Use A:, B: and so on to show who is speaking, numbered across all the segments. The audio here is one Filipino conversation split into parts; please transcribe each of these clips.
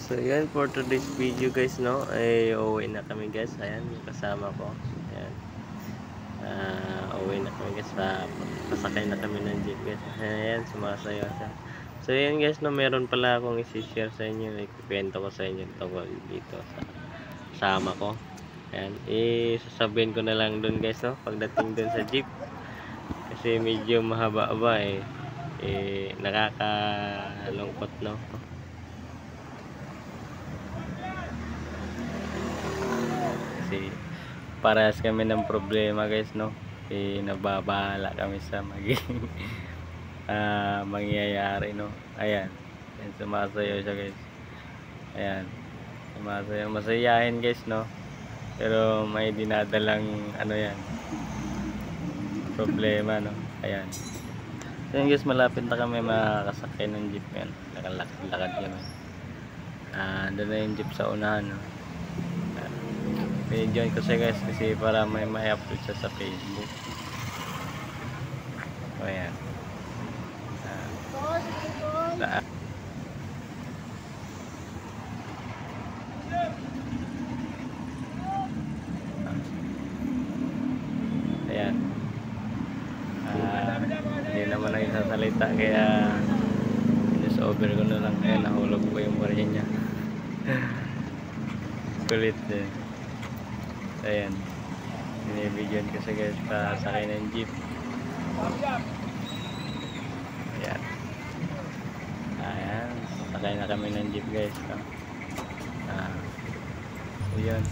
A: So yan, for today's video guys, no, ay uuwi na kami guys. Ayan, yung kasama ko. Ayan. Uuwi na kami guys. Pasakay na kami ng jeep guys. Ayan, sumasayaw siya. So yan guys, no, meron pala akong isi-share sa inyo. Ikikwento ko sa inyo tungkol dito sa kasama ko. Ayan, sasabihin ko na lang dun guys, no, pagdating dun sa jeep. Kasi medyo mahaba-haba nakakalungkot, no. Kasi parehas kami ng problema guys, no. Nababahala kami sa maging mangyayari, no. Ayan, sumasayaw siya guys. Ayan, sumasayaw, masayahin guys, no. Pero may dinadalang ano yan, problema, no. Ayan. So yun guys, malapit na kami makakasakay ng jeep yan. Lakad kami. Doon na yung jeep sa unahan, no. I-join ko siya guys kasi para may upload siya sa Facebook. So ayan. Ayan. Hindi naman nagsasalita kaya just over ko na lang. Ayan, nahulog ko yung barya niya. Kulit din. Ayan, binibigyan ko siya guys para sakay ng jeep. Ayan. Ayan, sakay na kami ng jeep guys, no? So yun.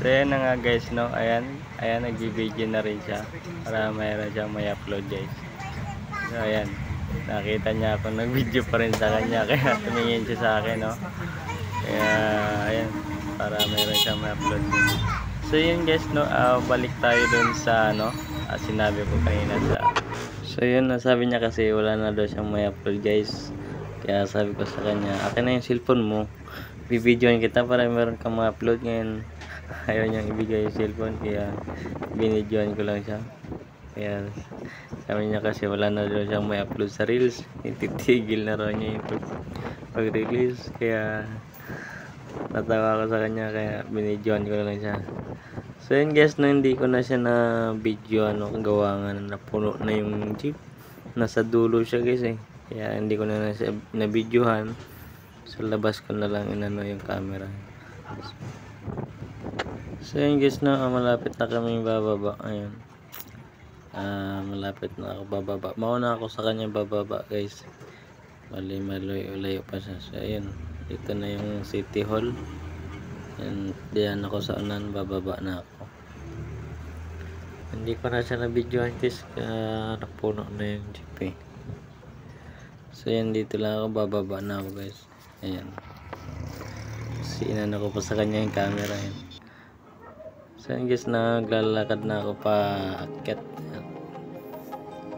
A: So yan na nga guys, no. Ayan, nagbibigyan na rin siya para mayroon siyang may upload guys. So ayan, nakita niya ako nag-video pa rin sa kanya kaya tumingin siya sa akin, no. Kaya ayan, para mayroon siyang ma-upload. So yun guys, no, balik tayo dun sa ano, sinabi ko kanina sa. So yun, sabi niya kasi wala na daw siyang ma-upload guys. Kaya sabi ko sa kanya, akin na yung cellphone mo, bibidyoin kita para meron kang ma-upload. Ngayon ayaw niyang ibigay yung cellphone, kaya binidyoin ko lang siya. Kaya sabi niya kasi wala na daw siyang ma-upload sa reels, titigil na raw niya yung pag-release. Kaya natawa ko sa kanya kaya binidyoan ko na lang siya. So yun guys, no, hindi ko na siya na video, ano, gawa nga na napuno na yung jeep, nasa dulo siya guys kaya hindi ko na siya na videohan. So labas ko na lang inano yung camera. So yun guys, no, malapit na kami bababa. Ayun, malapit na ako bababa. Mauna ako sa kanya bababa guys, malayo pa siya. So ayun, dito na yung City Hall. And diyan ako sa unan, bababa na ako. Hindi ko na siya na video guys, napuno na yung jeep So yan, dito lang ako, bababa na ako guys. Ayan, sinano ko pa sa kanya yung camera yan. So yan guys, naglalakad na ako pa akyat.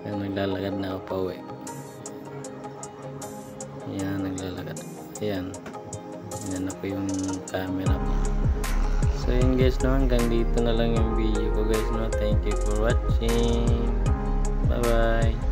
A: Ayan, naglalakad na ako pa uwi. Ayan, naglalakad. Ayan, yan ako yung camera ko. So yun guys, no, hanggang dito na lang yung video ko guys, no. Thank you for watching. Bye bye.